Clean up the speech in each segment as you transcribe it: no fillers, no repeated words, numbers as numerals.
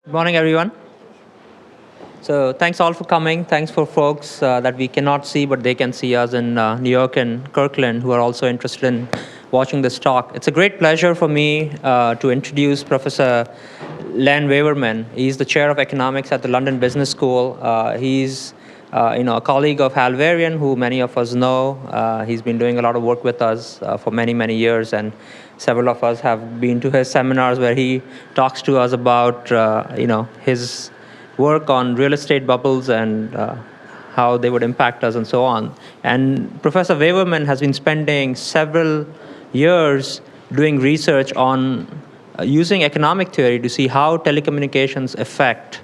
Good morning, everyone. So thanks all for coming. Thanks for folks that we cannot see, but they can see us in New York and Kirkland who are also interested in watching this talk. It's a great pleasure for me to introduce Professor Roeller-Waverman. He's the chair of economics at the London Business School. He's a colleague of Hal Varian, who many of us know. He's been doing a lot of work with us for many, many years, and several of us have been to his seminars where he talks to us about, his work on real estate bubbles and how they would impact us and so on. And Professor Waverman has been spending several years doing research on using economic theory to see how telecommunications affect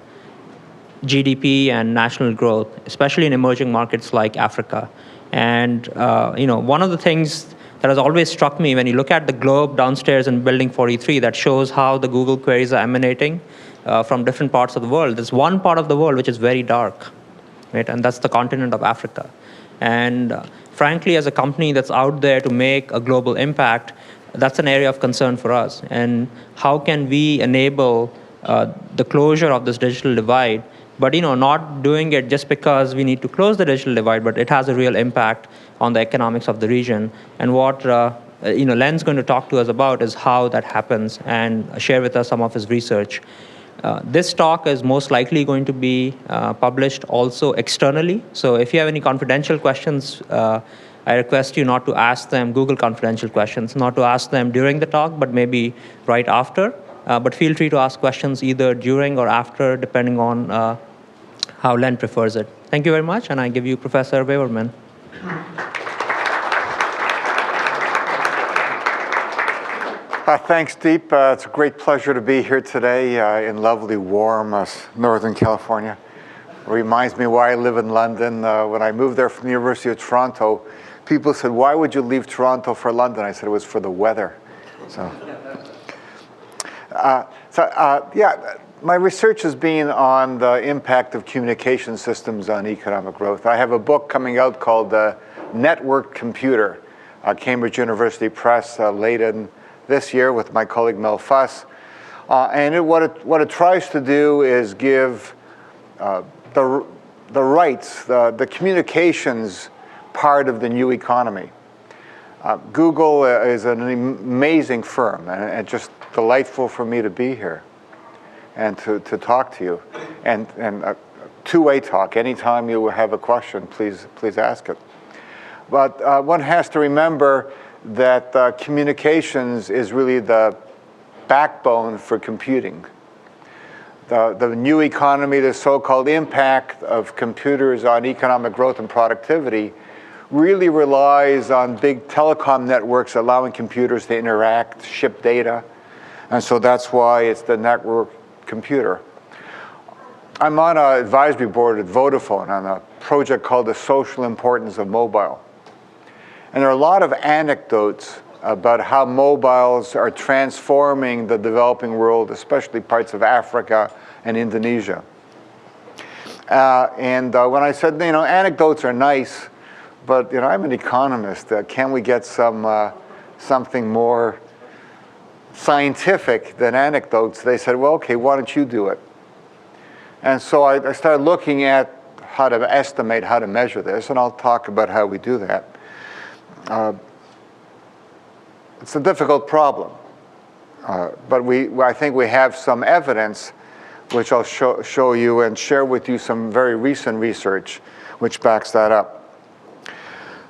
GDP and national growth, especially in emerging markets like Africa. And one of the things that has always struck me when you look at the globe downstairs in Building 43 that shows how the Google queries are emanating from different parts of the world. There's one part of the world which is very dark, right? And that's the continent of Africa. And frankly, as a company that's out there to make a global impact, that's an area of concern for us. And how can we enable the closure of this digital divide, but not doing it just because we need to close the digital divide, but it has a real impact on the economics of the region. And what Len's going to talk to us about is how that happens and share with us some of his research. This talk is most likely going to be published also externally. So if you have any confidential questions, I request you not to ask them, Google confidential questions, not to ask them during the talk, but maybe right after. But feel free to ask questions either during or after, depending on how Len prefers it. Thank you very much, and I give you Professor Waverman. Thanks, Deep. It's a great pleasure to be here today in lovely, warm Northern California. It reminds me why I live in London. When I moved there from the University of Toronto, people said, "Why would you leave Toronto for London?" I said, "It was for the weather." My research has been on the impact of communication systems on economic growth. I have a book coming out called The Networked Computer, Cambridge University Press, late in this year with my colleague Mel Fuss. What it tries to do is give the rights, the communications part of the new economy. Google is an amazing firm, and it's just delightful for me to be here and to talk to you. And a two-way talk. Anytime you have a question, please ask it. But one has to remember that communications is really the backbone for computing. The new economy, the so-called impact of computers on economic growth and productivity really relies on big telecom networks allowing computers to interact, ship data. And so that's why it's the network computer. I'm on an advisory board at Vodafone on a project called The Social Importance of Mobile. And there are a lot of anecdotes about how mobiles are transforming the developing world, especially parts of Africa and Indonesia. When I said, anecdotes are nice, but I'm an economist. Can we get something more scientific than anecdotes? They said, well, okay, why don't you do it? And so I started looking at how to estimate, how to measure this, and I'll talk about how we do that. It's a difficult problem, but I think we have some evidence, which I'll show you and share with you some very recent research which backs that up.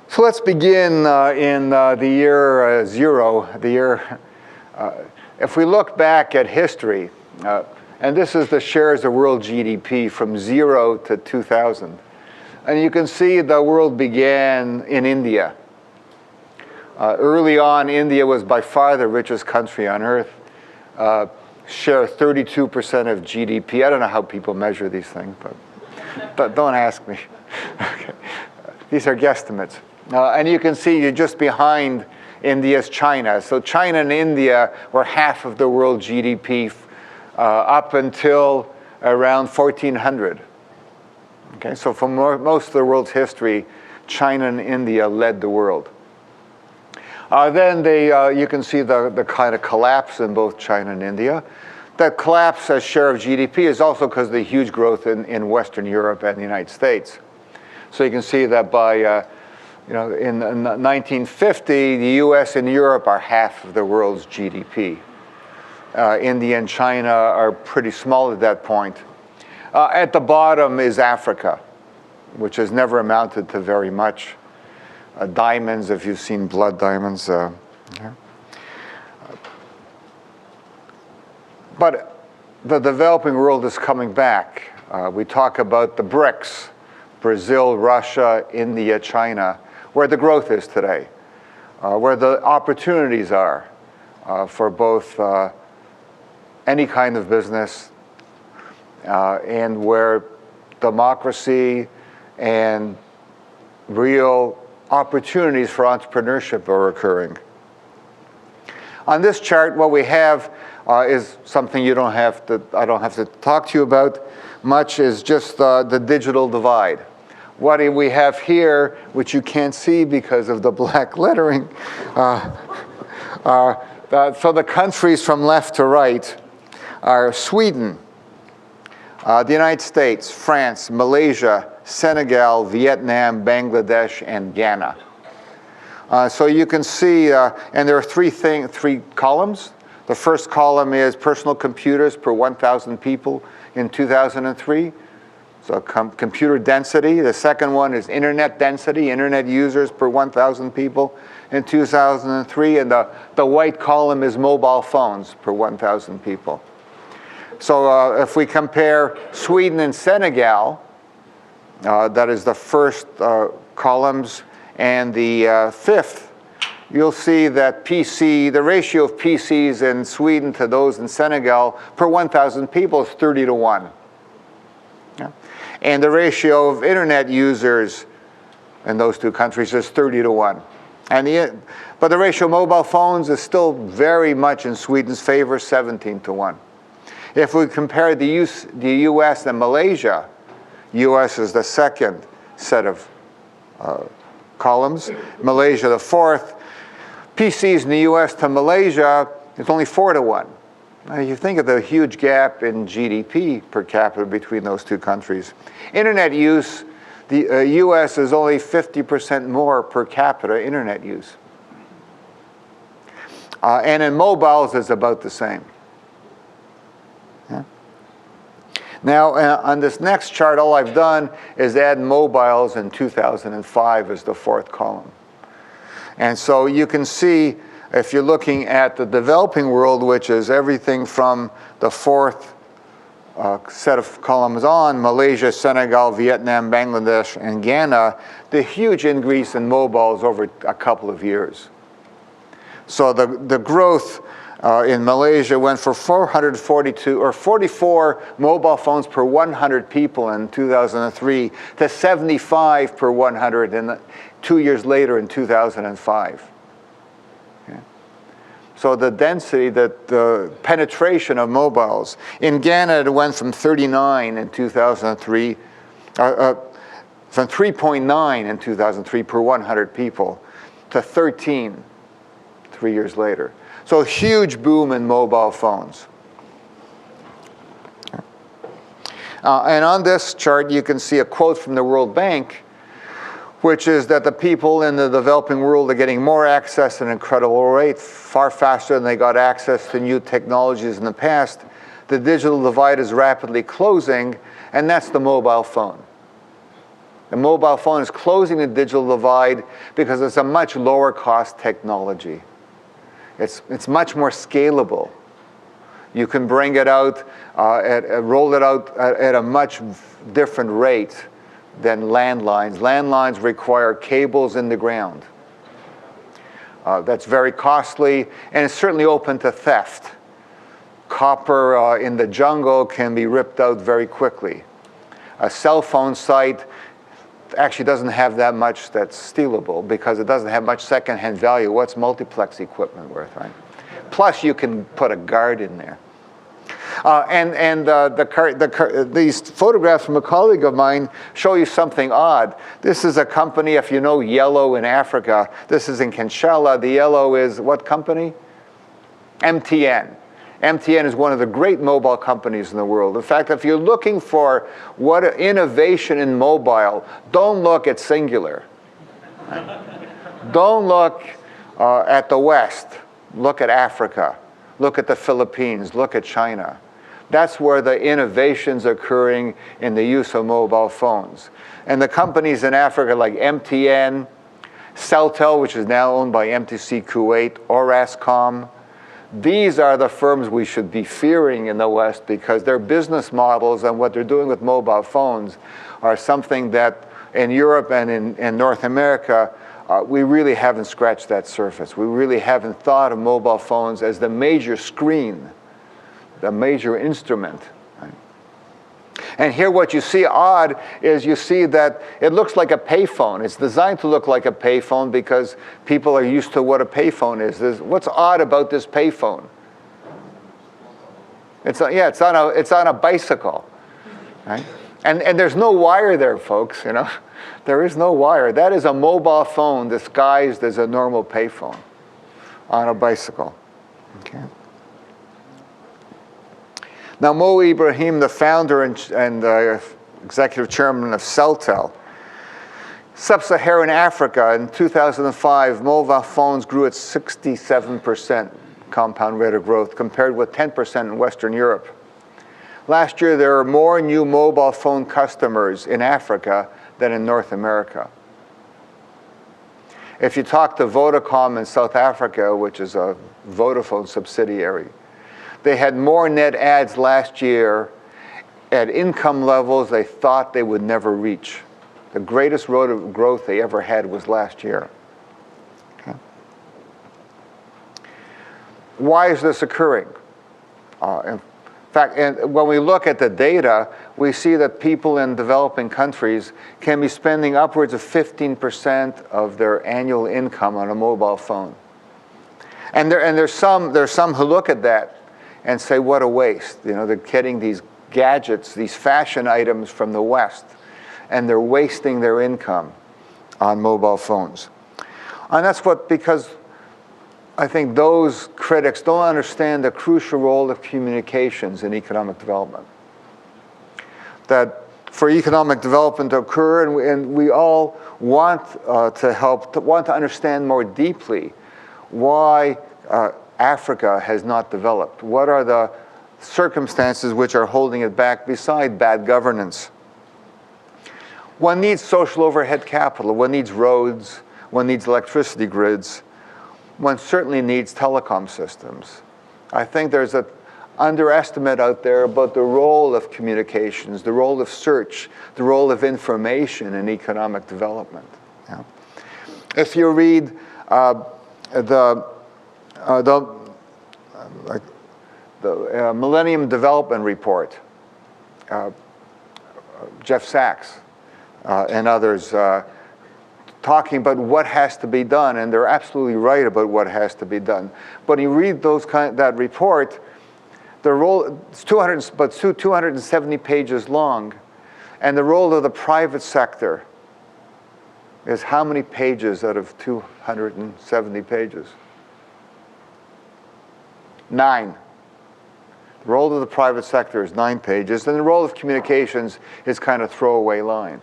So let's begin in the year zero, if we look back at history, and this is the shares of world GDP from 0 to 2000. And you can see the world began in India. Early on, India was by far the richest country on earth. Share 32% of GDP. I don't know how people measure these things, but don't ask me. Okay. These are guesstimates. And you can see you're just behind India's China. So China and India were half of the world GDP up until around 1400. Okay, so for most of the world's history, China and India led the world. Then you can see the kind of collapse in both China and India. That collapse as share of GDP is also because of the huge growth in Western Europe and the United States. So you can see that by, in 1950, the US and Europe are half of the world's GDP. India and China are pretty small at that point. At the bottom is Africa, which has never amounted to very much. Diamonds, if you've seen blood diamonds. But the developing world is coming back. We talk about the BRICS, Brazil, Russia, India, China, where the growth is today, where the opportunities are for both any kind of business and where democracy and real opportunities for entrepreneurship are occurring. On this chart, what we have is something I don't have to talk to you about much, is just the digital divide. What we have here, which you can't see because of the black lettering, so the countries from left to right are Sweden, the United States, France, Malaysia, Senegal, Vietnam, Bangladesh, and Ghana. So you can see, and there are three columns. The first column is personal computers per 1,000 people in 2003. So computer density. The second one is internet density, internet users per 1,000 people in 2003. And the white column is mobile phones per 1,000 people. So if we compare Sweden and Senegal, that is the first columns, and the fifth, you'll see that the ratio of PCs in Sweden to those in Senegal per 1,000 people is 30 to 1. Yeah. And the ratio of internet users in those two countries is 30 to 1. But the ratio of mobile phones is still very much in Sweden's favor, 17 to 1. If we compare the US and Malaysia, US is the second set of columns, Malaysia the fourth. PCs in the US to Malaysia, it's only 4 to 1. Now you think of the huge gap in GDP per capita between those two countries. Internet use, the US is only 50% more per capita internet use. And in mobiles, it's about the same. Yeah. Now, on this next chart, all I've done is add mobiles in 2005 as the fourth column. And so you can see, if you're looking at the developing world, which is everything from the fourth set of columns on, Malaysia, Senegal, Vietnam, Bangladesh, and Ghana, the huge increase in mobiles over a couple of years. So the growth in Malaysia went from 44 mobile phones per 100 people in 2003 to 75 per 100 2 years later in 2005. Okay. So the density, the penetration of mobiles. In Ghana, it went from 39 in 2003, from 3.9 in 2003 per 100 people to 13 3 years later. So a huge boom in mobile phones. And on this chart, you can see a quote from the World Bank, which is that the people in the developing world are getting more access at an incredible rate, far faster than they got access to new technologies in the past. The digital divide is rapidly closing, and that's the mobile phone. The mobile phone is closing the digital divide because it's a much lower cost technology. It's much more scalable. You can bring it out, roll it out at a much different rate than landlines. Landlines require cables in the ground. That's very costly, and it's certainly open to theft. Copper in the jungle can be ripped out very quickly. A cell phone site actually doesn't have that much that's stealable because it doesn't have much secondhand value. What's multiplex equipment worth, right? Plus, you can put a guard in there. These photographs from a colleague of mine show you something odd. This is a company, if you know yellow in Africa, this is in Kanchala. The yellow is what company? MTN. MTN is one of the great mobile companies in the world. In fact, if you're looking for what innovation in mobile, don't look at Singular. Don't look at the West. Look at Africa. Look at the Philippines. Look at China. That's where the innovation's occurring in the use of mobile phones. And the companies in Africa like MTN, Celtel, which is now owned by MTC Kuwait, Orascom, these are the firms we should be fearing in the West because their business models and what they're doing with mobile phones are something that in Europe and in North America, we really haven't scratched that surface. We really haven't thought of mobile phones as the major screen, the major instrument. And here what you see odd is you see that it looks like a payphone. It's designed to look like a payphone because people are used to what a payphone is. What's odd about this payphone? It's on a bicycle, right? And there's no wire there, folks, you know. There is no wire. That is a mobile phone disguised as a normal payphone on a bicycle. Okay. Now, Mo Ibrahim, the founder and executive chairman of Celtel, Sub-Saharan Africa in 2005, mobile phones grew at 67% compound rate of growth, compared with 10% in Western Europe. Last year, there were more new mobile phone customers in Africa than in North America. If you talk to Vodacom in South Africa, which is a Vodafone subsidiary, they had more net adds last year at income levels they thought they would never reach. The greatest rate of growth they ever had was last year. Okay. Why is this occurring? In fact, when we look at the data, we see that people in developing countries can be spending upwards of 15% of their annual income on a mobile phone. And there's some who look at that and say, what a waste. You know, they're getting these gadgets, these fashion items from the West, and they're wasting their income on mobile phones. And that's because I think those critics don't understand the crucial role of communications in economic development. That for economic development to occur, and we all want to understand more deeply why Africa has not developed. What are the circumstances which are holding it back beside bad governance? One needs social overhead capital. One needs roads. One needs electricity grids. One certainly needs telecom systems. I think there's an underestimate out there about the role of communications, the role of search, the role of information in economic development. Yeah. If you read the Millennium Development Report, Jeff Sachs and others talking about what has to be done, and they're absolutely right about what has to be done. But you read that report, it's 270 pages long, and the role of the private sector is how many pages out of 270 pages? 9. The role of the private sector is 9 pages, and the role of communications is kind of throwaway line.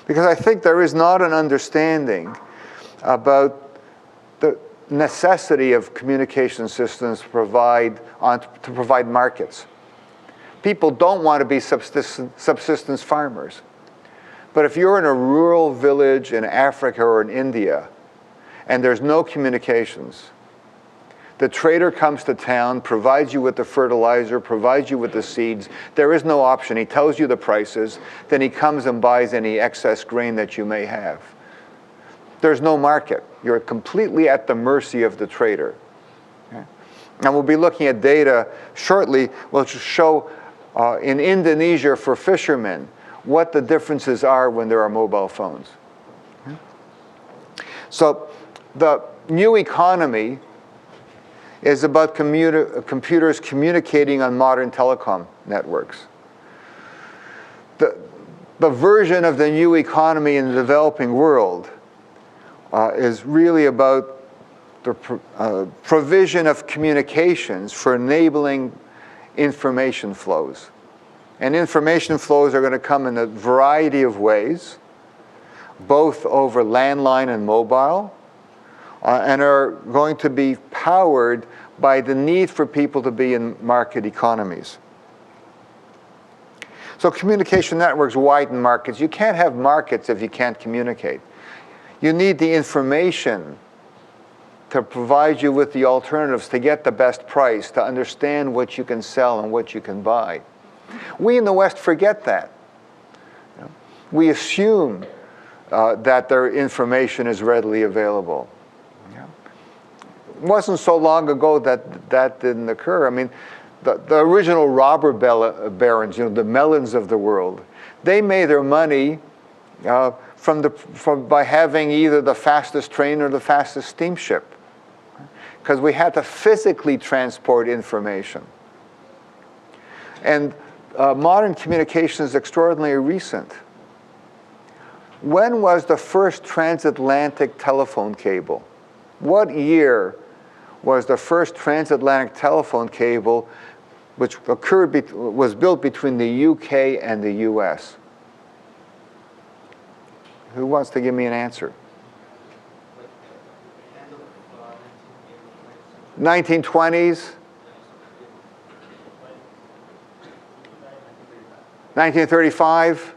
Because I think there is not an understanding about the necessity of communication systems to provide markets. People don't want to be subsistence farmers. But if you're in a rural village in Africa or in India, and there's no communications, the trader comes to town, provides you with the fertilizer, provides you with the seeds. There is no option. He tells you the prices. Then he comes and buys any excess grain that you may have. There's no market. You're completely at the mercy of the trader. Okay? And we'll be looking at data shortly, which will show in Indonesia for fishermen what the differences are when there are mobile phones. Okay? So the new economy is about computers communicating on modern telecom networks. The version of the new economy in the developing world is really about provision of communications for enabling information flows. And information flows are going to come in a variety of ways, both over landline and mobile, and are going to be powered by the need for people to be in market economies. So communication networks widen markets. You can't have markets if you can't communicate. You need the information to provide you with the alternatives to get the best price, to understand what you can sell and what you can buy. We in the West forget that. We assume that their information is readily available. It wasn't so long ago that that didn't occur. I mean, the original robber barons, the Mellons of the world, they made their money by having either the fastest train or the fastest steamship, because we had to physically transport information. And modern communication is extraordinarily recent. When was the first transatlantic telephone cable? What year was the first transatlantic telephone cable which was built between the UK and the US? Who wants to give me an answer? 1920s? 1935?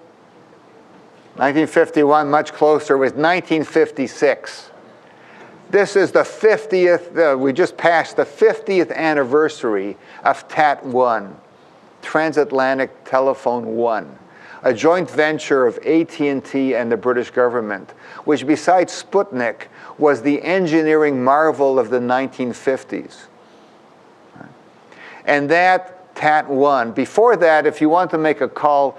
1951, much closer, was 1956. This is the 50th, we just passed the 50th anniversary of TAT-1, Transatlantic Telephone 1, a joint venture of AT&T and the British government, which besides Sputnik was the engineering marvel of the 1950s. And that TAT-1, before that, if you want to make a call,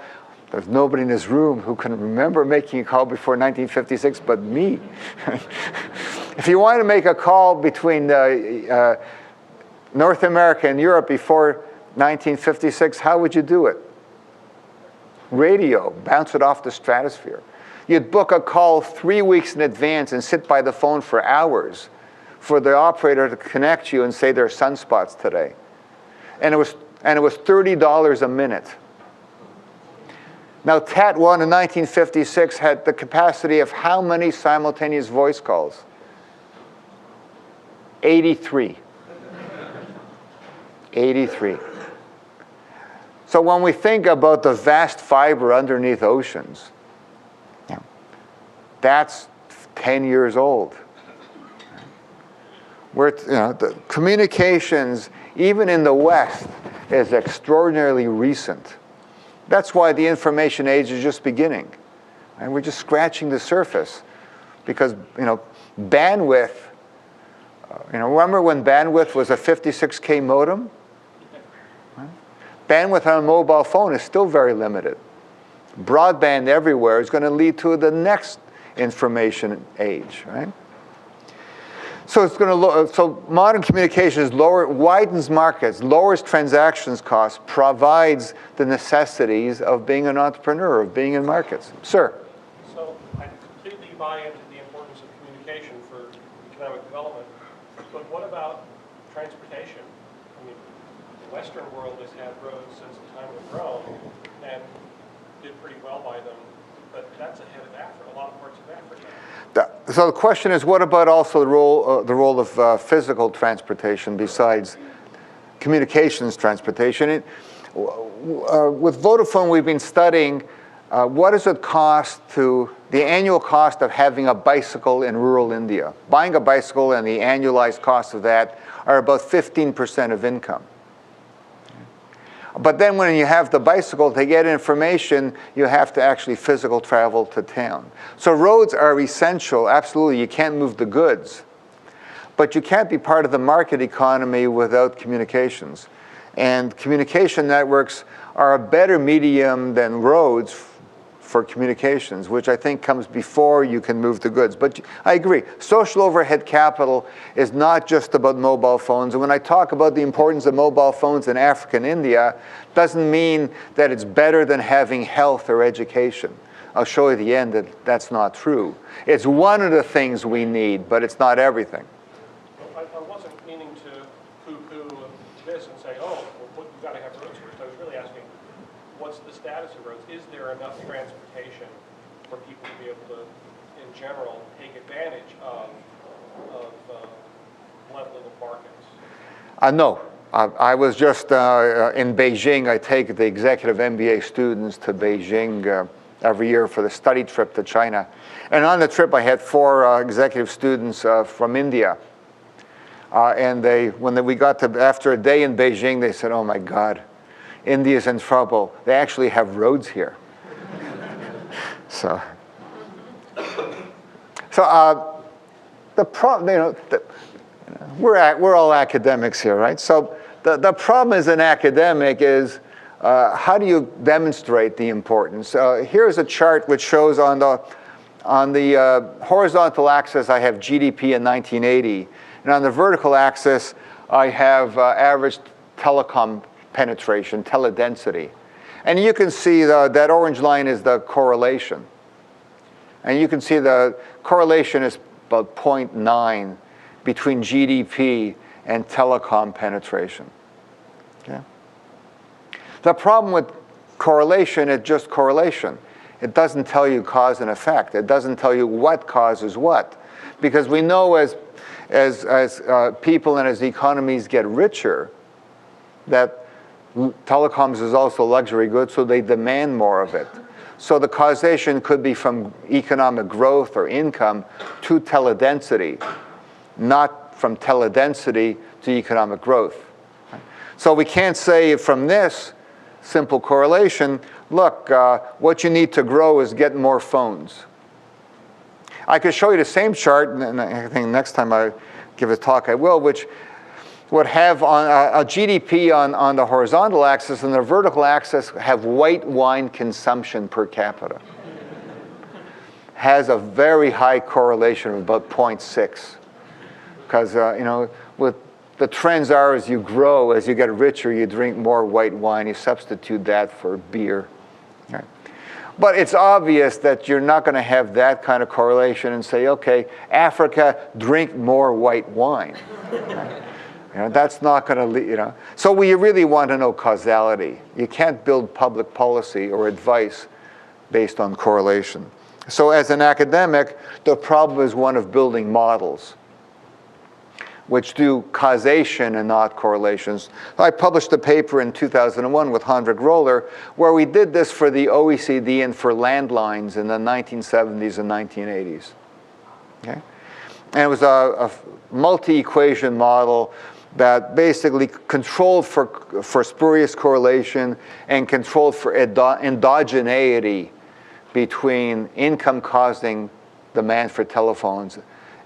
there's nobody in this room who can remember making a call before 1956 but me. If you want to make a call between North America and Europe before 1956, how would you do it? Radio, bounce it off the stratosphere. You'd book a call 3 weeks in advance and sit by the phone for hours for the operator to connect you and say there are sunspots today. And it was $30 a minute. Now, TAT-1 in 1956 had the capacity of how many simultaneous voice calls? 83. 83. So when we think about the vast fiber underneath oceans, that's 10 years old. The communications, even in the West, is extraordinarily recent. That's why the information age is just beginning. And we're just scratching the surface. Because, bandwidth, remember when bandwidth was a 56K modem? Bandwidth on a mobile phone is still very limited. Broadband everywhere is going to lead to the next information age, right? So it's going to so modern communications widens markets, lowers transactions costs, provides the necessities of being an entrepreneur, of being in markets. Sir. So I completely buy into the importance of communication for economic development, but what about transportation? I mean, the Western world has had roads since the time of Rome and did pretty well by them, but that's ahead of Africa, a lot of parts of Africa. So the question is, what about also the role of physical transportation besides communications transportation? With Vodafone, we've been studying what does it cost the annual cost of having a bicycle in rural India. Buying a bicycle and the annualized cost of that are about 15% of income. But then when you have the bicycle, to get information, you have to actually physical travel to town. So roads are essential, absolutely. You can't move the goods. But you can't be part of the market economy without communications. And communication networks are a better medium than roads for communications, which I think comes before you can move the goods. But I agree, social overhead capital is not just about mobile phones. And when I talk about the importance of mobile phones in Africa and India, doesn't mean that it's better than having health or education. I'll show you at the end that that's not true. It's one of the things we need, but it's not everything. is there enough transportation for people to be able to, in general, take advantage of leveling of markets? No. I was just in Beijing. I take the executive MBA students to Beijing every year for the study trip to China. And on the trip, I had 4 executive students from India. And we got to, after a day in Beijing, they said, oh my God, India's in trouble. They actually have roads here. So the problem, we're all academics here, right? So the problem as an academic is how do you demonstrate the importance? Here's a chart which shows on the horizontal axis I have GDP in 1980, and on the vertical axis I have average telecom penetration, teledensity. And you can see that orange line is the correlation. And you can see the correlation is about 0.9 between GDP and telecom penetration. Okay? The problem with correlation is just correlation. It doesn't tell you cause and effect. It doesn't tell you what causes what. Because we know as people and as economies get richer, that telecoms is also luxury goods, so they demand more of it. So the causation could be from economic growth or income to teledensity, not from teledensity to economic growth. So we can't say from this simple correlation, look, what you need to grow is get more phones. I could show you the same chart, and I think next time I give a talk I will, which would have on a GDP on the horizontal axis, and the vertical axis have white wine consumption per capita. Has a very high correlation of about 0.6. Because, with the trends are as you grow, as you get richer, you drink more white wine, you substitute that for beer. Right? But it's obvious that you're not going to have that kind of correlation and say, okay, Africa, drink more white wine. Right? That's not going to lead, So we really want to know causality. You can't build public policy or advice based on correlation. So as an academic, the problem is one of building models which do causation and not correlations. I published a paper in 2001 with Hendrik Roeller where we did this for the OECD and for landlines in the 1970s and 1980s. Okay? And it was a multi-equation model that basically controlled for spurious correlation and controlled for endogeneity between income causing demand for telephones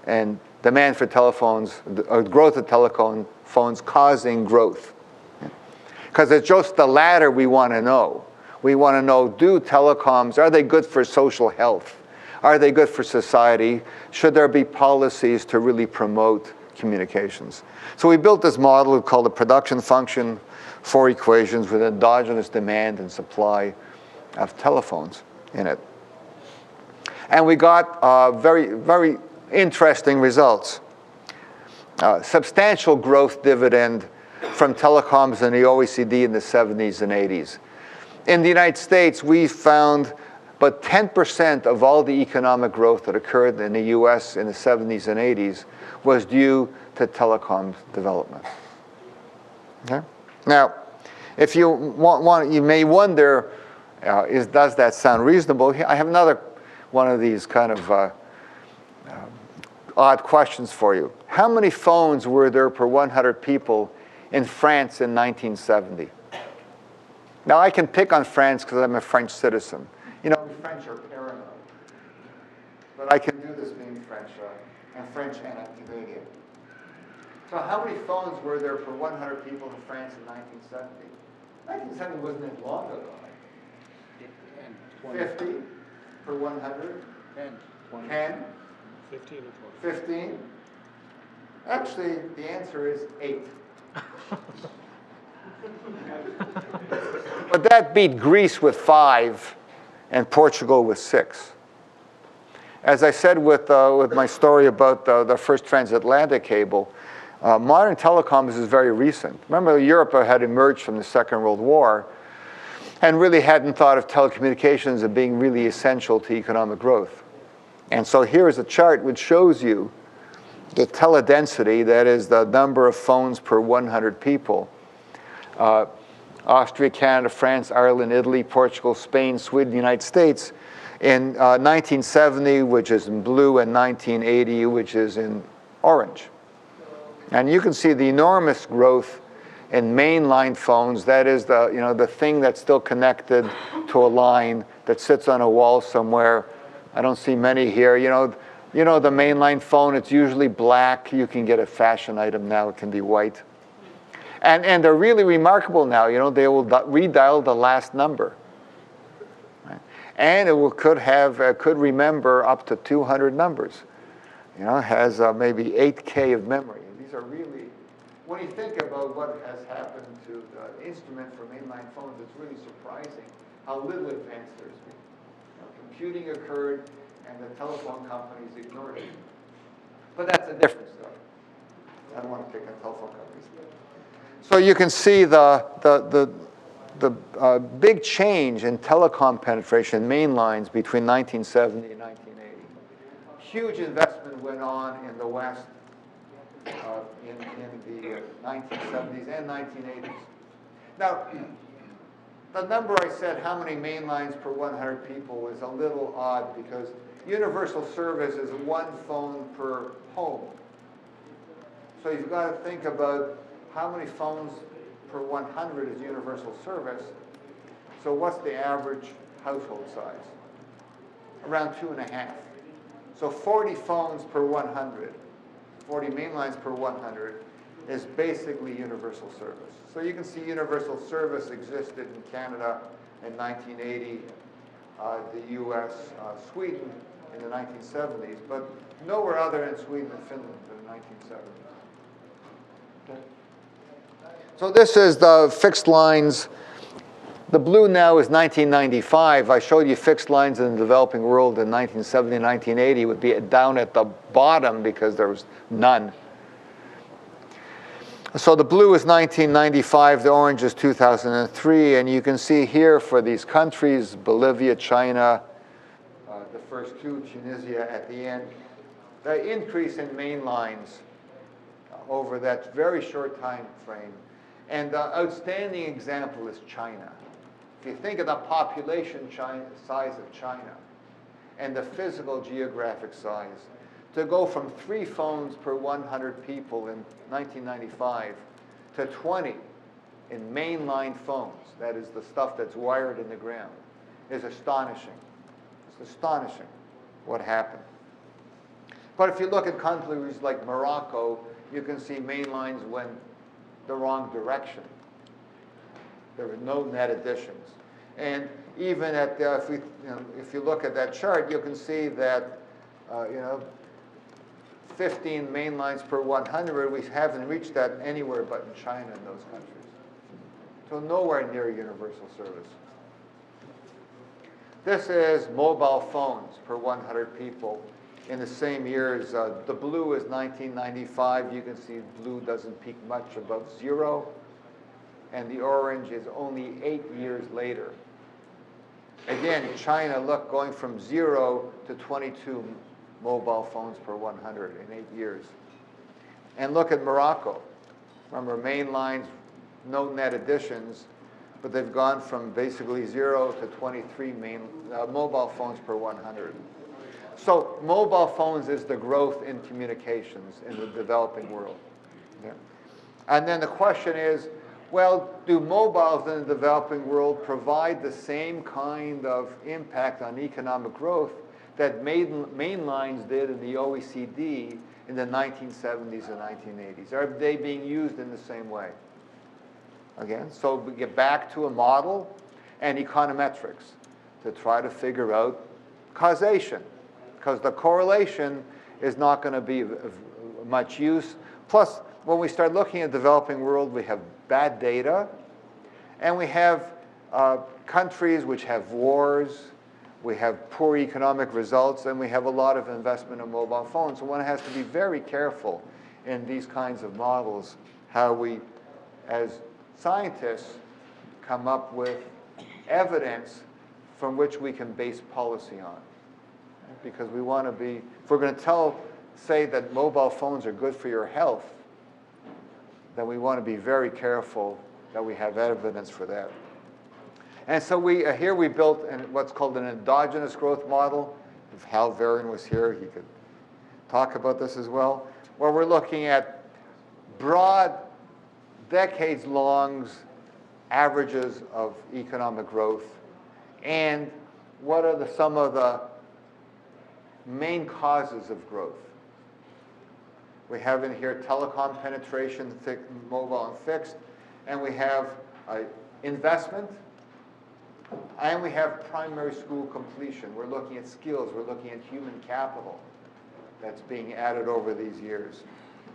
and demand for telephones, or growth of telephones causing growth. Because it's just the latter we want to know. We want to know, do telecoms, are they good for social health? Are they good for society? Should there be policies to really promote communications? So we built this model called the production function, 4 equations with endogenous demand and supply of telephones in it. And we got very, very interesting results. Substantial growth dividend from telecoms in the OECD in the 70s and 80s. In the United States, we found about 10% of all the economic growth that occurred in the US in the 70s and 80s was due to telecoms development. Okay? Now, if you want, you may wonder, does that sound reasonable? I have another one of these kind of odd questions for you. How many phones were there per 100 people in France in 1970? Now, I can pick on France because I'm a French citizen. The French are paranoid. But I can do this being French. I'm French and I'm Canadian. So how many phones were there per 100 people in France in 1970? 1970 wasn't that long ago. 50 per 100? 10. 20. 10? 15 or 20. 15? Actually, the answer is 8. But that beat Greece with 5 and Portugal with 6. As I said with my story about the first transatlantic cable, modern telecoms is very recent. Remember, Europe had emerged from the Second World War, and really hadn't thought of telecommunications as being really essential to economic growth. And so here is a chart which shows you the teledensity, that is the number of phones per 100 people. Austria, Canada, France, Ireland, Italy, Portugal, Spain, Sweden, United States. In 1970, which is in blue, and 1980, which is in orange. And you can see the enormous growth in mainline phones. That is the thing that's still connected to a line that sits on a wall somewhere. I don't see many here. You know the mainline phone, it's usually black. You can get a fashion item now, it can be white. And they're really remarkable now. They will redial the last number. Right? And it could remember up to 200 numbers. It has maybe 8K of memory. And these are really, when you think about what has happened to the instrument for mainline phones, it's really surprising how little advance there's been. Computing occurred, and the telephone companies ignored it. But that's a different story. I don't want to pick on telephone companies. So you can see the big change in telecom penetration, main lines, between 1970 and 1980. Huge investment went on in the West in the 1970s and 1980s. Now, the number I said, how many main lines per 100 people, was a little odd because universal service is one phone per home. So you've got to think about how many phones per 100 is universal service. So what's the average household size? Around 2.5. So 40 phones per 100, 40 main lines per 100 is basically universal service. So you can see universal service existed in Canada in 1980, the US, Sweden in the 1970s, but nowhere other than Sweden and Finland in the 1970s. Okay. So this is the fixed lines. The blue now is 1995. I showed you fixed lines in the developing world in 1970, 1980 would be down at the bottom because there was none. So the blue is 1995, the orange is 2003, and you can see here for these countries, Bolivia, China, the first two, Tunisia at the end, the increase in main lines over that very short time frame. And the outstanding example is China. If you think of the population size of China and the physical geographic size, to go from 3 phones per 100 people in 1995 to 20 in mainline phones, that is the stuff that's wired in the ground, is astonishing. It's astonishing what happened. But if you look at countries like Morocco, you can see main lines went the wrong direction. There were no net additions. And even at if you look at that chart, you can see that 15 main lines per 100, we haven't reached that anywhere but in China and those countries. So nowhere near universal service. This is mobile phones per 100 people in the same years. The blue is 1995. You can see blue doesn't peak much above 0. And the orange is only 8 years later. Again, China, look, going from 0 to 22 mobile phones per 100 in 8 years. And look at Morocco. Remember, main lines, no net additions, but they've gone from basically 0 to 23 mobile phones per 100. So mobile phones is the growth in communications in the developing world. Yeah. And then the question is, well, do mobiles in the developing world provide the same kind of impact on economic growth that main lines did in the OECD in the 1970s and 1980s? Are they being used in the same way? Again, so we get back to a model and econometrics to try to figure out causation, because the correlation is not going to be of much use. Plus, when we start looking at the developing world, we have bad data, and we have countries which have wars, we have poor economic results, and we have a lot of investment in mobile phones. So one has to be very careful in these kinds of models how we, as scientists, come up with evidence from which we can base policy on. Because we want to be, if we're going to say that mobile phones are good for your health, then we want to be very careful that we have evidence for that. And so here we built what's called an endogenous growth model. If Hal Varian was here, he could talk about this as well, where we're looking at broad, decades-long averages of economic growth, and what are some of the main causes of growth. We have in here telecom penetration, mobile and fixed, and we have investment, and we have primary school completion. We're looking at skills, we're looking at human capital that's being added over these years.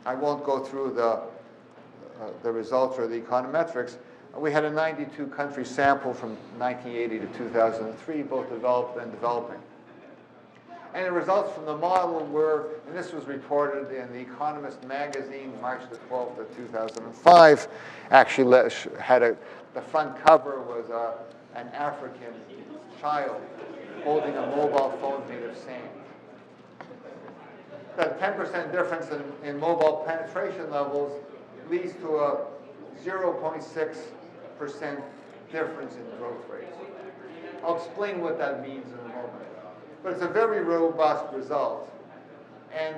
I won't go through the results or the econometrics. We had a 92-country sample from 1980 to 2003, both developed and developing. And the results from the model were, and this was reported in The Economist magazine, March the 12th of 2005, actually the front cover was an African child holding a mobile phone made of sand. That 10% difference in mobile penetration levels leads to a 0.6% difference in growth rates. I'll explain what that means in a moment. But it's a very robust result. And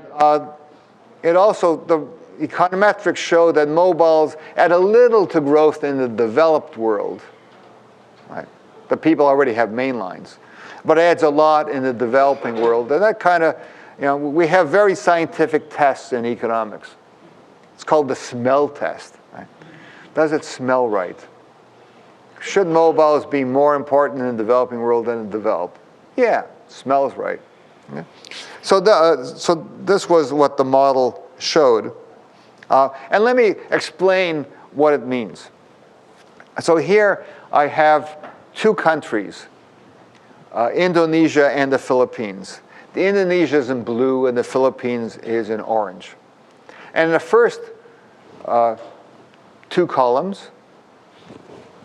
it also, the econometrics show that mobiles add a little to growth in the developed world. Right? The people already have main lines. But it adds a lot in the developing world. And that kind of, we have very scientific tests in economics. It's called the smell test. Right? Does it smell right? Should mobiles be more important in the developing world than in the developed? Yeah, smells right. Yeah. So this was what the model showed. And let me explain what it means. So here I have two countries, Indonesia and the Philippines. The Indonesia is in blue and the Philippines is in orange. And in the first two columns,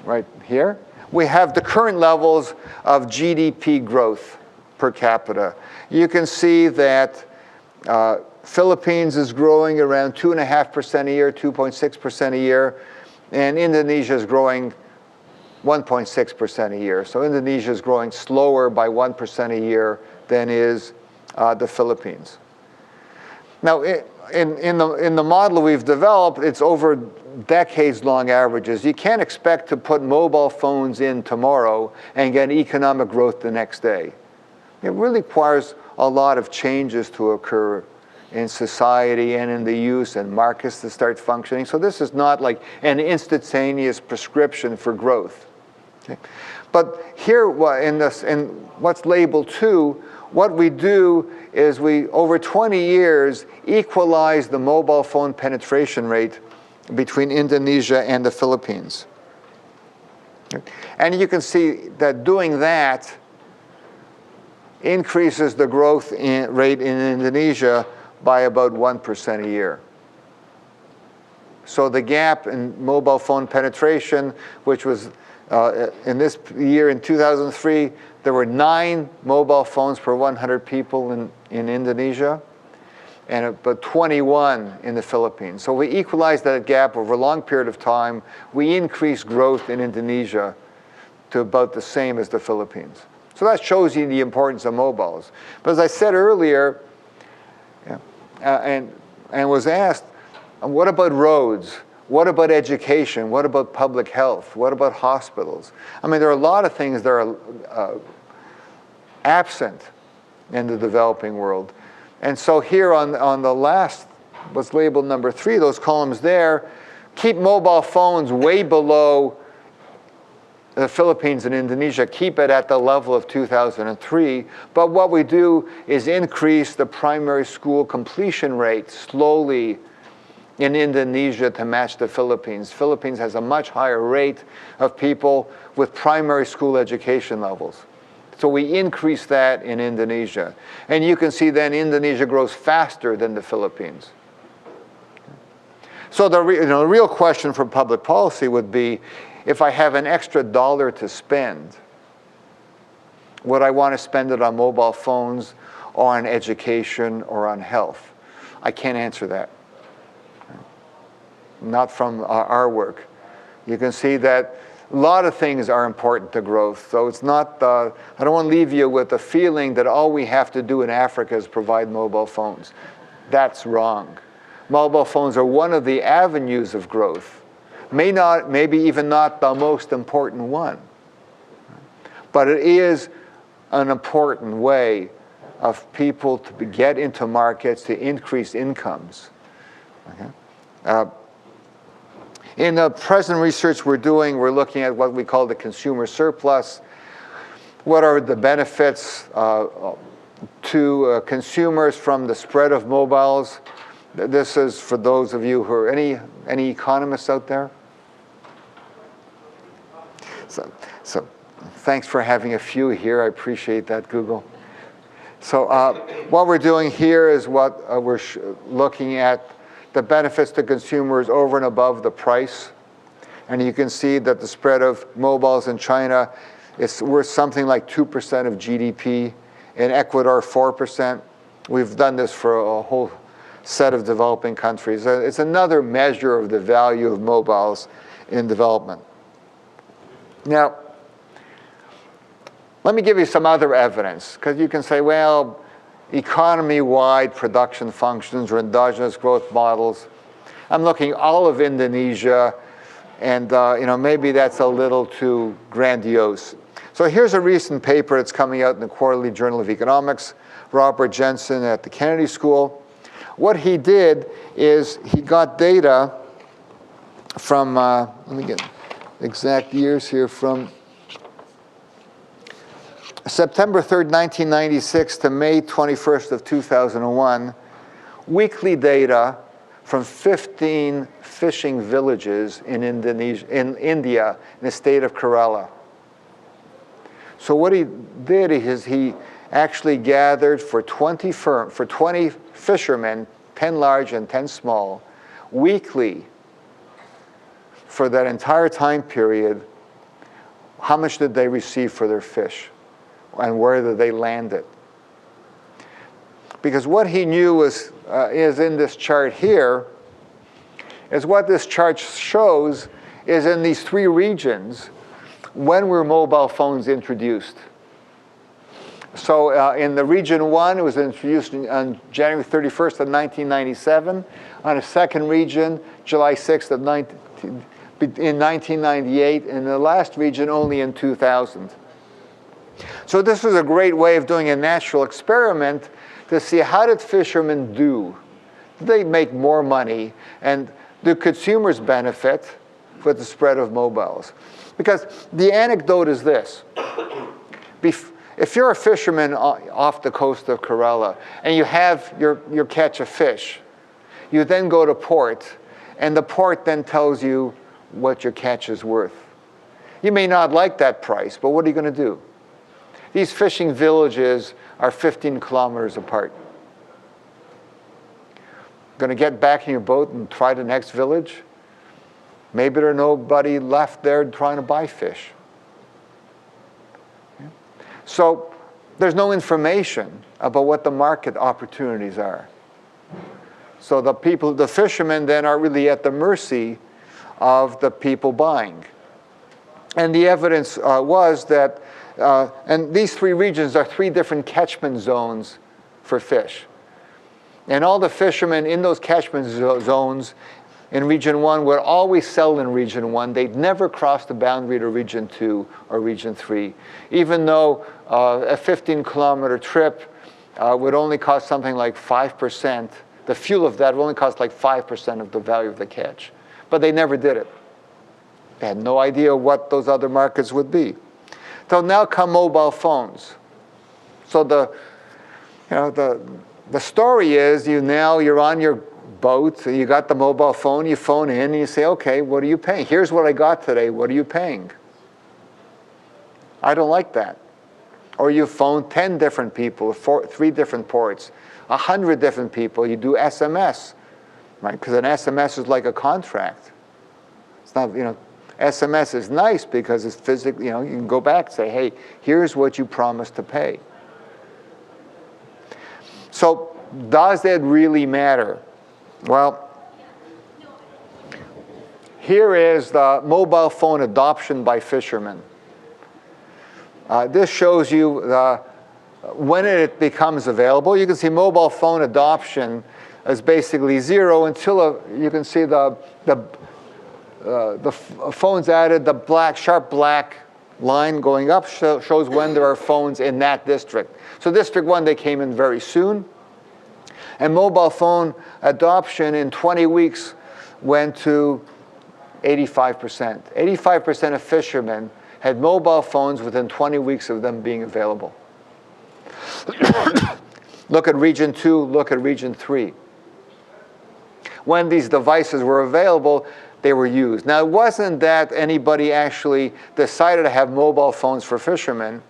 right here, we have the current levels of GDP growth per capita. You can see that Philippines is growing around 2.5% a year, 2.6% a year, and Indonesia is growing 1.6% a year. So Indonesia is growing slower by 1% a year than is the Philippines. Now, in the model we've developed, it's over decades-long averages. You can't expect to put mobile phones in tomorrow and get economic growth the next day. It really requires a lot of changes to occur in society and in the use and markets to start functioning. So this is not like an instantaneous prescription for growth. Okay? But here in what's labeled 2, what we do is we, over 20 years, equalize the mobile phone penetration rate between Indonesia and the Philippines. Okay? And you can see that doing that increases the growth rate in Indonesia by about 1% a year. So the gap in mobile phone penetration, which was in this year in 2003, there were 9 mobile phones per 100 people in Indonesia, and about 21 in the Philippines. So we equalized that gap over a long period of time. We increased growth in Indonesia to about the same as the Philippines. So that shows you the importance of mobiles. But as I said earlier, and was asked, what about roads? What about education? What about public health? What about hospitals? I mean, there are a lot of things that are absent in the developing world. And so here on the last, what's labeled number 3, those columns there, keep mobile phones way below the Philippines and Indonesia, keep it at the level of 2003. But what we do is increase the primary school completion rate slowly in Indonesia to match the Philippines. Philippines has a much higher rate of people with primary school education levels. So we increase that in Indonesia. And you can see then Indonesia grows faster than the Philippines. So the real question for public policy would be, if I have an extra dollar to spend, would I want to spend it on mobile phones or on education or on health? I can't answer that. Not from our work. You can see that a lot of things are important to growth. So it's not, I don't want to leave you with the feeling that all we have to do in Africa is provide mobile phones. That's wrong. Mobile phones are one of the avenues of growth. Maybe even not the most important one. But it is an important way of people to get into markets, to increase incomes. Okay? In the present research we're doing, we're looking at what we call the consumer surplus. What are the benefits to consumers from the spread of mobiles? This is for those of you who are, any economists out there? So thanks for having a few here. I appreciate that, Google. So what we're doing here is what we're looking at the benefits to consumers over and above the price. And you can see that the spread of mobiles in China is worth something like 2% of GDP. In Ecuador, 4%. We've done this for a whole set of developing countries. It's another measure of the value of mobiles in development. Now, let me give you some other evidence, because you can say, well, economy-wide production functions or endogenous growth models. I'm looking all of Indonesia, and maybe that's a little too grandiose. So here's a recent paper that's coming out in the Quarterly Journal of Economics. Robert Jensen at the Kennedy School. What he did is he got data from, let me get exact years here, from September 3rd, 1996 to May 21st of 2001, weekly data from 15 fishing villages in India, in the state of Kerala. So what he did is he actually gathered for 20 fishermen, 10 large and 10 small, weekly for that entire time period, how much did they receive for their fish? And where did they land it? Because what he knew is in this chart here, is what this chart shows is in these three regions, when were mobile phones introduced? So in the region 1, it was introduced on January 31st of 1997. On a second region, July 6th of in 1998. In the last region, only in 2000. So this was a great way of doing a natural experiment to see how did fishermen do? Did they make more money? And do consumers benefit with the spread of mobiles? Because the anecdote is this. If you're a fisherman off the coast of Kerala and you have your catch of fish, you then go to port, and the port then tells you what your catch is worth. You may not like that price, but what are you going to do? These fishing villages are 15 kilometers apart. Going to get back in your boat and try the next village? Maybe there's nobody left there trying to buy fish. So there's no information about what the market opportunities are. So the fishermen then are really at the mercy of the people buying. And the evidence was that, and these three regions are three different catchment zones for fish. And all the fishermen in those catchment zones in Region 1 would always sell in Region 1. They'd never cross the boundary to Region 2 or Region 3, even though a 15-kilometer trip would only cost something like 5%. The fuel of that would only cost like 5% of the value of the catch. But they never did it. They had no idea what those other markets would be. So now come mobile phones. So the story is you're on your boat, you got the mobile phone, you phone in, and you say, okay, what are you paying? Here's what I got today, what are you paying? I don't like that. Or you phone 10 different people, 3 different ports, 100 different people, you do SMS, right? Because an SMS is like a contract. It's not, SMS is nice because it's physically, you can go back and say, hey, here's what you promised to pay. So does that really matter? Well, here is the mobile phone adoption by fishermen. This shows you when it becomes available. You can see mobile phone adoption is basically 0 until you can see the phones added, the sharp black line going up shows when there are phones in that district. So District 1, they came in very soon. And mobile phone adoption in 20 weeks went to 85%. 85% of fishermen had mobile phones within 20 weeks of them being available. Look at region 2, look at region 3. When these devices were available, they were used. Now, it wasn't that anybody actually decided to have mobile phones for fishermen.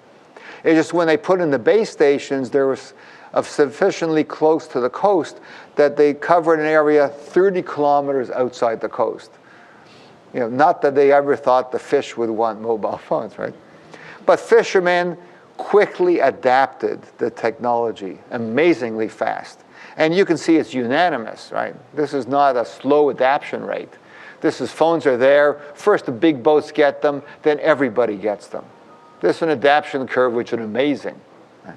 It's just when they put in the base stations, there was sufficiently close to the coast that they covered an area 30 kilometers outside the coast. Not that they ever thought the fish would want mobile phones, right? But fishermen quickly adapted the technology amazingly fast. And you can see it's unanimous, right? This is not a slow adaptation rate. This is phones are there. First the big boats get them, then everybody gets them. This is an adaptation curve which is amazing. Right?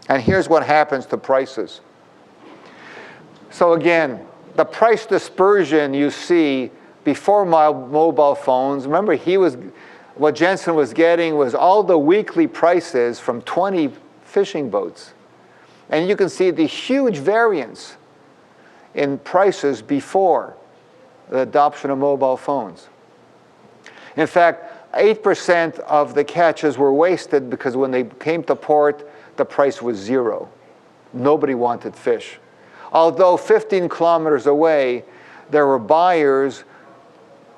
And here's what happens to prices. So again, the price dispersion you see before mobile phones, remember what Jensen was getting was all the weekly prices from 20 fishing boats. And you can see the huge variance in prices before the adoption of mobile phones. In fact, 8% of the catches were wasted because when they came to port, the price was 0. Nobody wanted fish. Although 15 kilometers away, there were buyers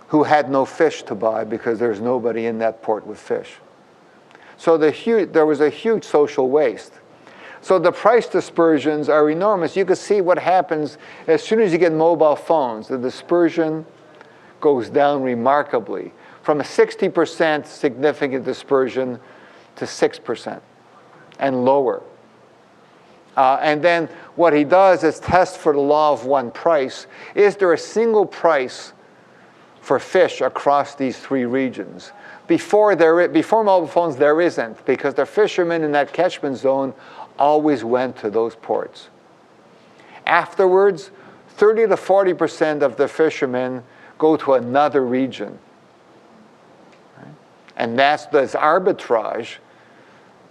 who had no fish to buy because there's nobody in that port with fish. So there was a huge social waste. So the price dispersions are enormous. You can see what happens as soon as you get mobile phones. The dispersion goes down remarkably from a 60% significant dispersion to 6% and lower. And then what he does is test for the law of one price. Is there a single price for fish across these 3 regions? Before mobile phones, there isn't, because the fishermen in that catchment zone always went to those ports. Afterwards, 30 to 40% of the fishermen go to another region. Right? And this arbitrage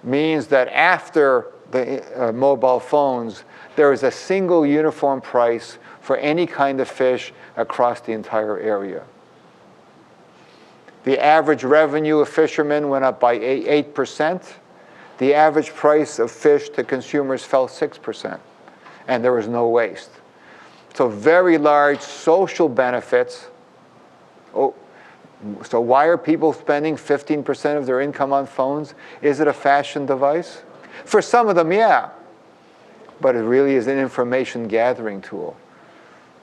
means that after the mobile phones, there is a single uniform price for any kind of fish across the entire area. The average revenue of fishermen went up by 8%. The average price of fish to consumers fell 6%, and there was no waste. So very large social benefits. So why are people spending 15% of their income on phones? Is it a fashion device? For some of them, yeah. But it really is an information gathering tool.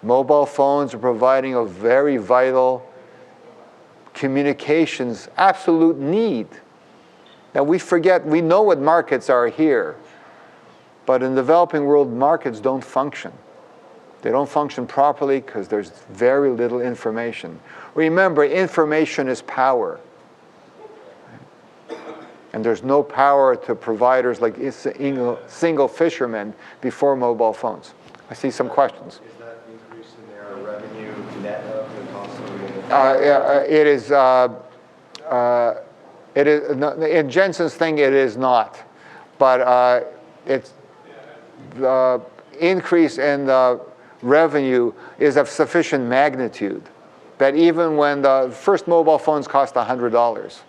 Mobile phones are providing a very vital communications absolute need. Now we know what markets are here, but in the developing world, markets don't function. They don't function properly because there's very little information. Remember, information is power. And there's no power to providers like single fishermen before mobile phones. I see some questions. Is that increase in their revenue net of the cost of mobile phones? It is in Jensen's thing. It is not, but it's the increase in the revenue is of sufficient magnitude that even when the first mobile phones cost $100,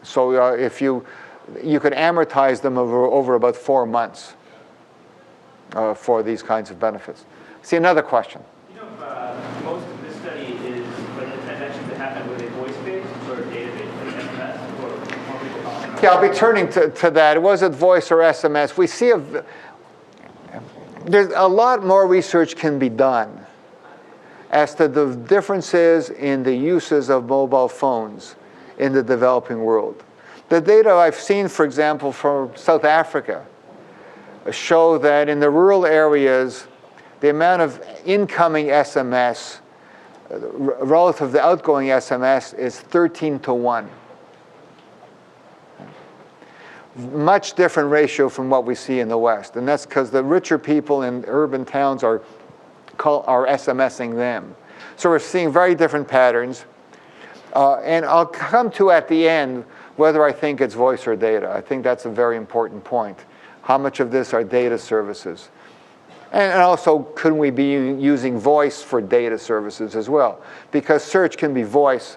so if you could amortize them over about 4 months for these kinds of benefits. See another question. Most of this study is like the transactions that happen with a voice-based or data-based, like SMS, or more people calling. Yeah, I'll be turning to that. Was it voice or SMS? We see there's a lot more research can be done. as to the differences in the uses of mobile phones in the developing world. The data I've seen, for example, from South Africa, show that in the rural areas, the amount of incoming SMS relative to the outgoing SMS is 13 to 1. Much different ratio from what we see in the West. And that's because the richer people in urban towns are SMSing them. So we're seeing very different patterns. And I'll come to at the end whether I think it's voice or data. I think that's a very important point. How much of this are data services? And also, could we be using voice for data services as well? Because search can be voice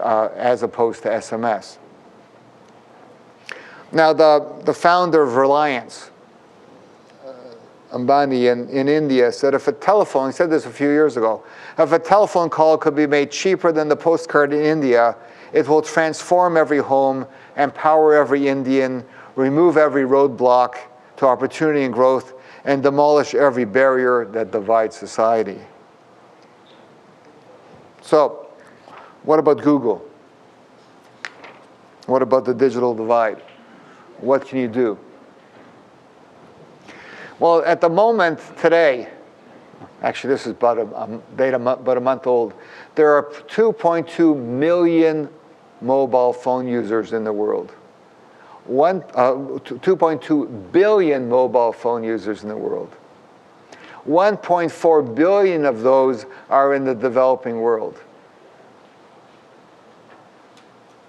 as opposed to SMS. Now, the founder of Reliance, Ambani in India, said if a telephone, he said this a few years ago, if a telephone call could be made cheaper than the postcard in India, it will transform every home, empower every Indian, remove every roadblock to opportunity and growth, and demolish every barrier that divides society. So, what about Google? What about the digital divide? What can you do? Well, at the moment today, actually this is about a month old, there are 2.2 million mobile phone users in the world. 2.2 billion mobile phone users in the world. 1.4 billion of those are in the developing world.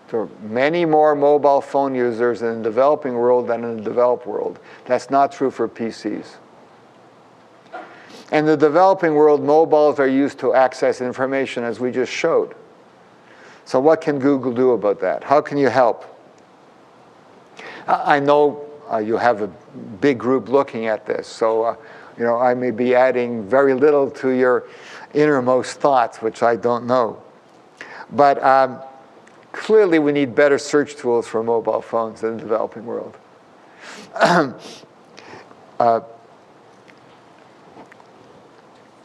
There are many more mobile phone users in the developing world than in the developed world. That's not true for PCs. In the developing world, mobiles are used to access information, as we just showed. So what can Google do about that? How can you help? I know you have a big group looking at this, so I may be adding very little to your innermost thoughts, which I don't know. But clearly, we need better search tools for mobile phones in the developing world.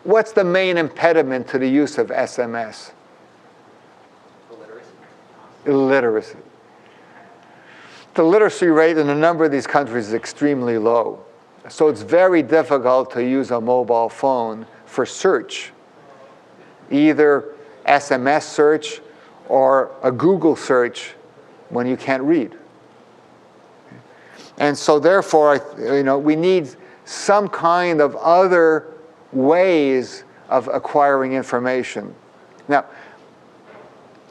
What's the main impediment to the use of SMS? Illiteracy. The literacy rate in a number of these countries is extremely low. So it's very difficult to use a mobile phone for search, either SMS search or a Google search when you can't read. And so therefore, we need some kind of other ways of acquiring information. Now,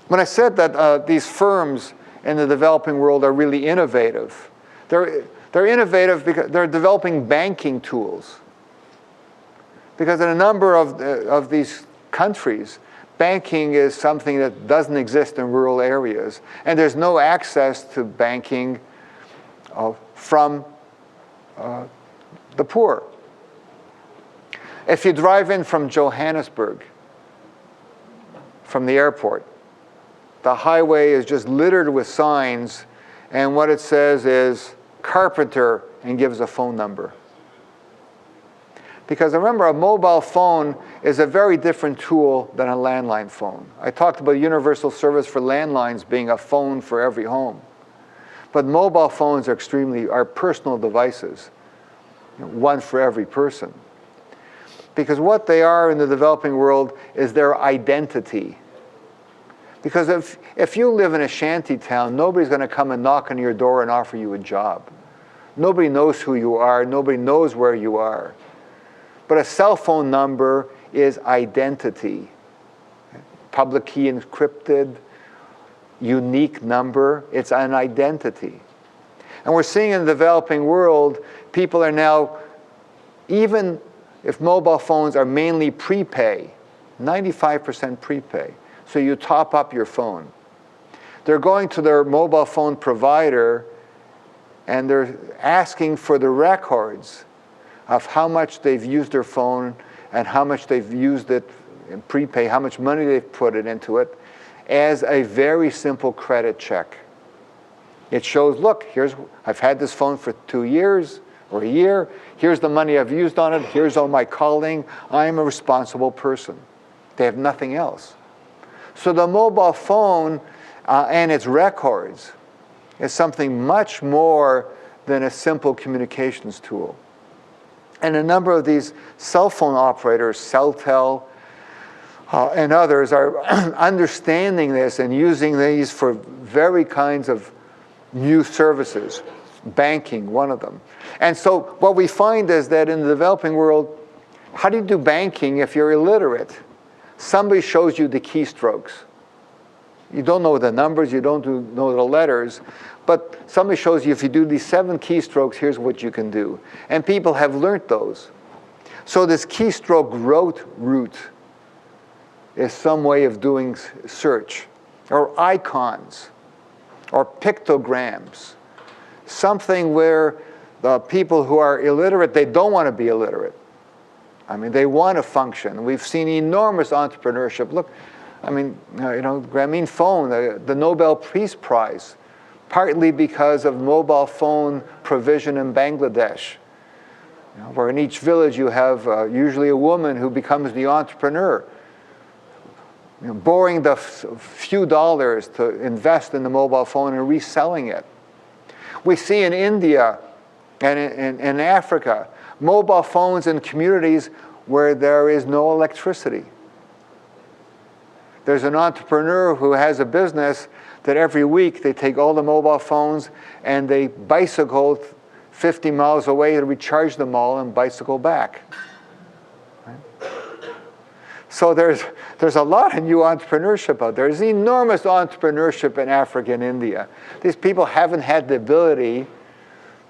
when I said that these firms in the developing world are really innovative, they're innovative because they're developing banking tools. Because in a number of these countries, banking is something that doesn't exist in rural areas, and there's no access to banking from the poor. If you drive in from Johannesburg, from the airport, the highway is just littered with signs, and what it says is carpenter and gives a phone number. Because remember, a mobile phone is a very different tool than a landline phone. I talked about universal service for landlines being a phone for every home. But mobile phones are personal devices, one for every person. Because what they are in the developing world is their identity. Because if you live in a shanty town, nobody's going to come and knock on your door and offer you a job. Nobody knows who you are. Nobody knows where you are. But a cell phone number is identity. Public key encrypted, unique number. It's an identity. And we're seeing in the developing world, people are now, even if mobile phones are mainly prepay, 95% prepay. So you top up your phone. They're going to their mobile phone provider and they're asking for the records of how much they've used their phone and how much they've used it in prepay, how much money they've put it into it, as a very simple credit check. It shows, look, I've had this phone for 2 years or a year. Here's the money I've used on it. Here's all my calling. I am a responsible person. They have nothing else. So the mobile phone and its records is something much more than a simple communications tool. And a number of these cell phone operators, Celtel and others, are understanding this and using these for very kinds of new services. Banking, one of them. And so what we find is that in the developing world, how do you do banking if you're illiterate? Somebody shows you the keystrokes. You don't know the numbers, you don't know the letters, but somebody shows you if you do these 7 keystrokes, here's what you can do. And people have learned those. So this keystroke route is some way of doing search, or icons, or pictograms, something where the people who are illiterate, they don't want to be illiterate. I mean, they want to function. We've seen enormous entrepreneurship. Look, I mean, Grameen Phone, the Nobel Peace Prize, partly because of mobile phone provision in Bangladesh, where in each village you have usually a woman who becomes the entrepreneur, borrowing the few dollars to invest in the mobile phone and reselling it. We see in India and in Africa, mobile phones in communities where there is no electricity. There's an entrepreneur who has a business that every week they take all the mobile phones and they bicycle 50 miles away to recharge them all and bicycle back. Right? So there's a lot of new entrepreneurship out there. There's enormous entrepreneurship in Africa and India. These people haven't had the ability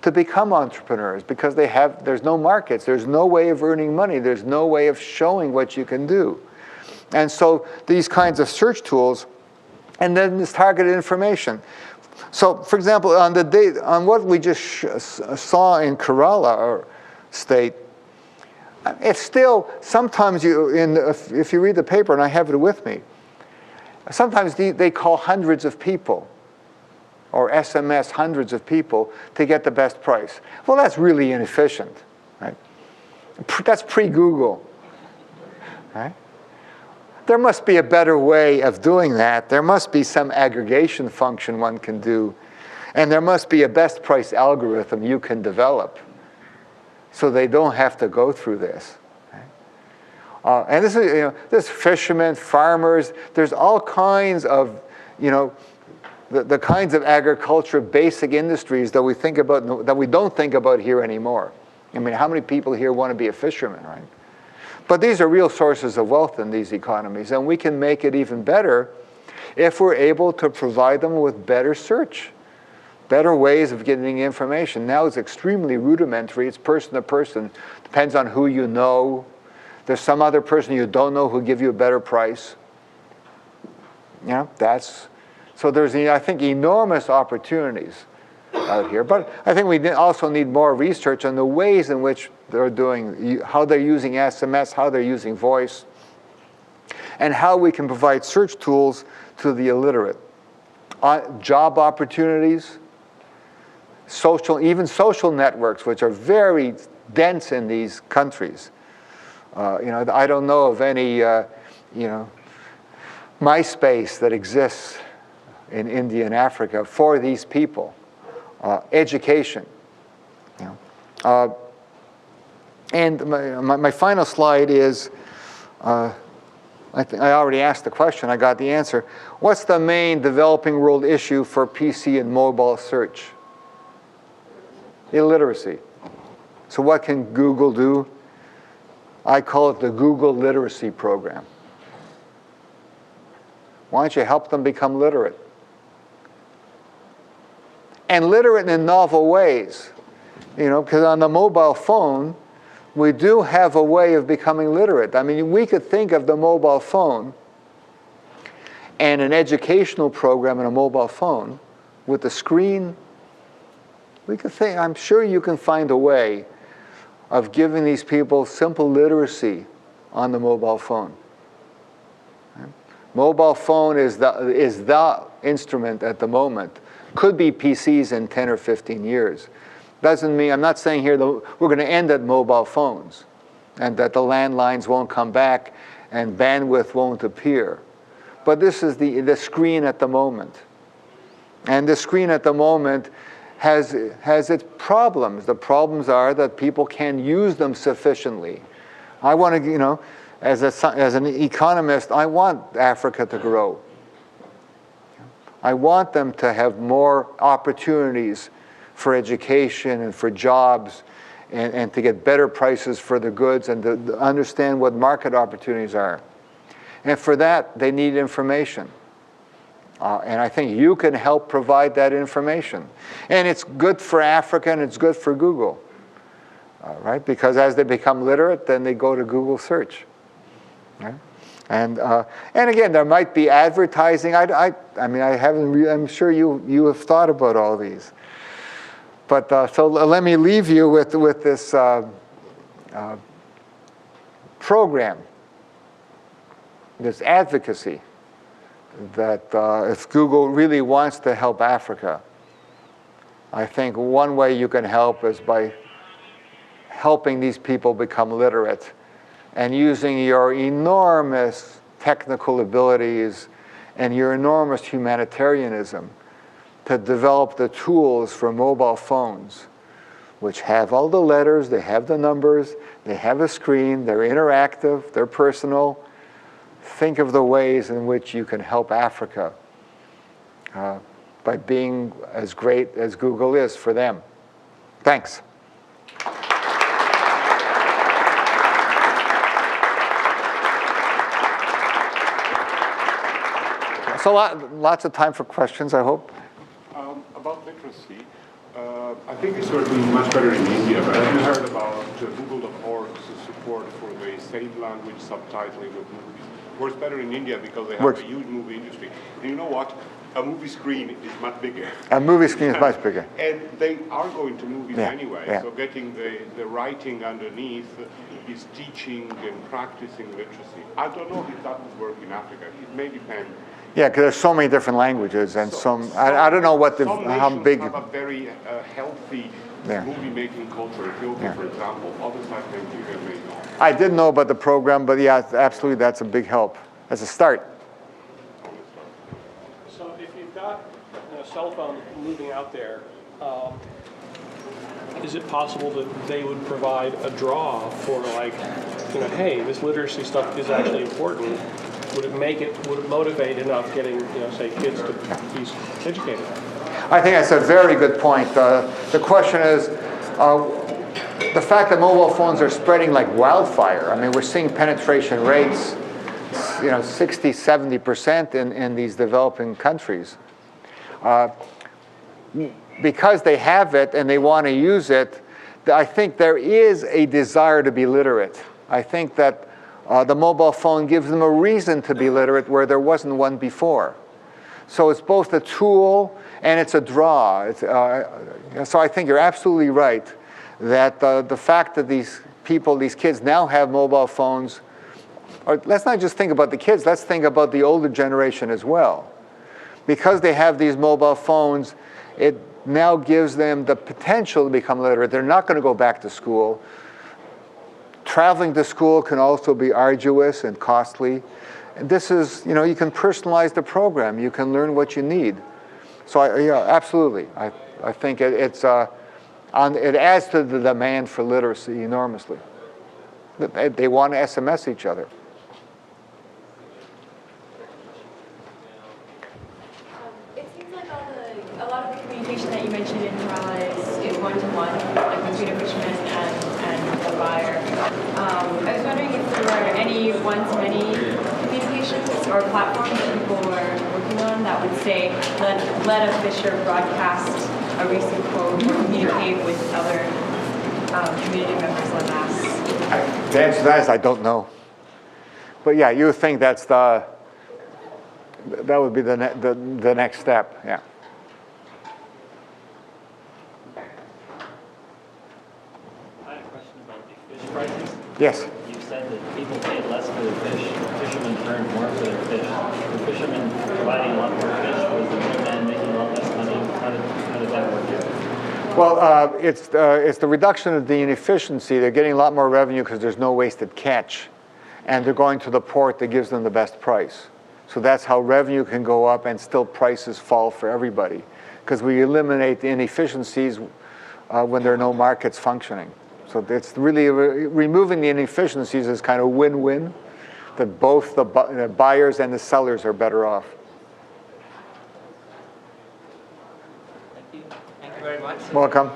to become entrepreneurs because there's no markets, there's no way of earning money, there's no way of showing what you can do. And so these kinds of search tools, and then this targeted information. So, for example, on what we just saw in Kerala state, it's still, sometimes if you read the paper, and I have it with me, sometimes they call hundreds of people, or SMS hundreds of people to get the best price. Well, that's really inefficient, right? That's pre-Google, right? There must be a better way of doing that. There must be some aggregation function one can do, and there must be a best price algorithm you can develop so they don't have to go through this. Right? And this is, there's fishermen, farmers, there's all kinds of, the kinds of agriculture, basic industries that we think about, that we don't think about here anymore. I mean, how many people here want to be a fisherman, right? But these are real sources of wealth in these economies, and we can make it even better if we're able to provide them with better search, better ways of getting information. Now it's extremely rudimentary. It's person to person. Depends on who you know. There's some other person you don't know who'll give you a better price. So there's, I think, enormous opportunities out here. But I think we also need more research on the ways in which they're doing, how they're using SMS, how they're using voice, and how we can provide search tools to the illiterate. Job opportunities, even social networks, which are very dense in these countries. I don't know of any, MySpace that exists in India and Africa for these people. Education. And my final slide is, I already asked the question, I got the answer. What's the main developing world issue for PC and mobile search? Illiteracy. So what can Google do? I call it the Google Literacy Program. Why don't you help them become literate? And literate in novel ways. Because on the mobile phone, we do have a way of becoming literate. I mean, we could think of the mobile phone and an educational program in a mobile phone with the screen. We could think, I'm sure you can find a way of giving these people simple literacy on the mobile phone. Mobile phone is the instrument at the moment. Could be PCs in 10 or 15 years. Doesn't mean, I'm not saying here that we're going to end at mobile phones and that the landlines won't come back and bandwidth won't appear. But this is the screen at the moment. And the screen at the moment has its problems. The problems are that people can't use them sufficiently. I want to, as an economist, I want Africa to grow. I want them to have more opportunities for education and for jobs and to get better prices for the goods and to understand what market opportunities are. And for that, they need information. And I think you can help provide that information. And it's good for Africa and it's good for Google, right? Because as they become literate, then they go to Google search. Right? And again, there might be advertising. I mean, I haven't really, I'm sure you have thought about all these. But so let me leave you with this program, this advocacy, that if Google really wants to help Africa, I think one way you can help is by helping these people become literate and using your enormous technical abilities and your enormous humanitarianism to develop the tools for mobile phones, which have all the letters, they have the numbers, they have a screen, they're interactive, they're personal. Think of the ways in which you can help Africa by being as great as Google is for them. Thanks. So lots of time for questions, I hope. About literacy, I think it's going to be much better in India, but have you heard about Google.org's support for the same language subtitling of movies? Works better in India because they have a huge movie industry. And you know what? A movie screen is much bigger. A movie screen is much bigger. And they are going to movies anyway, yeah. So getting the writing underneath is teaching and practicing literacy. I don't know if that would work in Africa. It may depend. Yeah, because there's so many different languages, and I don't know what how big. Some have a very healthy movie-making culture. Ethiopia, for example. Others, I think, may not. I didn't know about the program, but yeah, absolutely, that's a big help as a start. So if you've got a cell phone moving out there, is it possible that they would provide a draw for hey, this literacy stuff is actually important? Would it motivate enough getting, say, kids to be educated? I think that's a very good point. The question is, the fact that mobile phones are spreading like wildfire. I mean, we're seeing penetration rates, 60, 70% in these developing countries. Because they have it and they want to use it, I think there is a desire to be literate. I think that the mobile phone gives them a reason to be literate where there wasn't one before. So it's both a tool and it's a draw. So I think you're absolutely right that the fact that these kids now have mobile phones, or let's not just think about the kids, let's think about the older generation as well. Because they have these mobile phones, it now gives them the potential to become literate. They're not going to go back to school. Traveling to school can also be arduous and costly. And this is, you can personalize the program. You can learn what you need. So, absolutely. I think it adds to the demand for literacy enormously. They want to SMS each other. It seems like a lot of the communication that you mentioned in trial is one-to-one, like between a fisherman and the buyer. I was wondering if there are any one-to-many communications or platforms that people are working on that would say, let a fisher broadcast a recent quote or communicate with other community members en masse. The answer to that is I don't know. But yeah, you think that would be the next step, yeah. I had a question about the fish prices. Yes. You said that people paid less for their fish. Fishermen earned more for their fish. The fishermen providing a lot more fish, was the middleman making a lot less money? How did that work out? Well, it's the reduction of the inefficiency. They're getting a lot more revenue because there's no wasted catch. and they're going to the port that gives them the best price. So that's how revenue can go up and still prices fall for everybody, because we eliminate the inefficiencies when there are no markets functioning. So it's really removing the inefficiencies is kind of win-win, that both the buyers and the sellers are better off. Thank you. Thank you very much. Welcome.